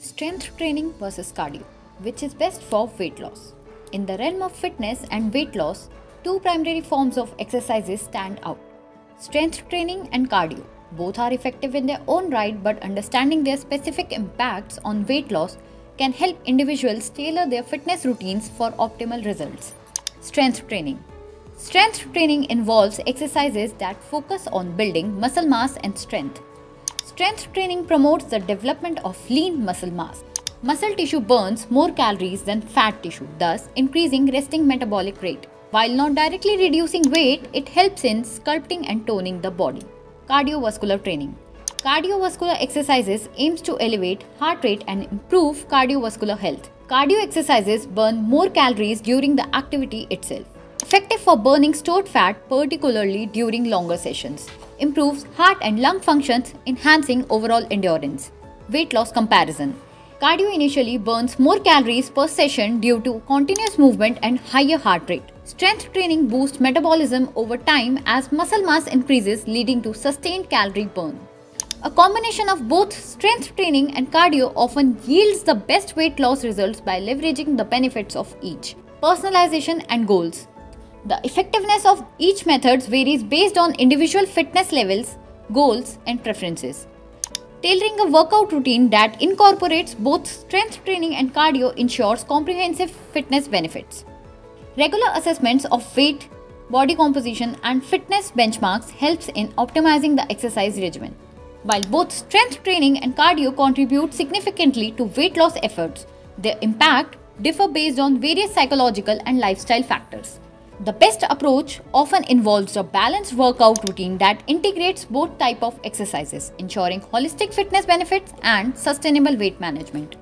Strength training versus cardio, which is best for weight loss. In the realm of fitness and weight loss, two primary forms of exercises stand out: strength training and cardio. Both are effective in their own right, but understanding their specific impacts on weight loss can help individuals tailor their fitness routines for optimal results. Strength training. Strength training involves exercises that focus on building muscle mass and strength. Strength training promotes the development of lean muscle mass. Muscle tissue burns more calories than fat tissue, thus increasing resting metabolic rate. While not directly reducing weight, it helps in sculpting and toning the body. Cardiovascular training. Cardiovascular exercises aims to elevate heart rate and improve cardiovascular health. Cardio exercises burn more calories during the activity itself. Effective for burning stored fat, particularly during longer sessions. Improves heart and lung functions, enhancing overall endurance. Weight loss comparison. Cardio initially burns more calories per session due to continuous movement and higher heart rate. Strength training boosts metabolism over time as muscle mass increases, leading to sustained calorie burn. A combination of both strength training and cardio often yields the best weight loss results by leveraging the benefits of each. Personalization and goals. The effectiveness of each method varies based on individual fitness levels, goals, and preferences. Tailoring a workout routine that incorporates both strength training and cardio ensures comprehensive fitness benefits. Regular assessments of weight, body composition, and fitness benchmarks helps in optimizing the exercise regimen. While both strength training and cardio contribute significantly to weight loss efforts, their impact differ based on various psychological and lifestyle factors. The best approach often involves a balanced workout routine that integrates both types of exercises, ensuring holistic fitness benefits and sustainable weight management.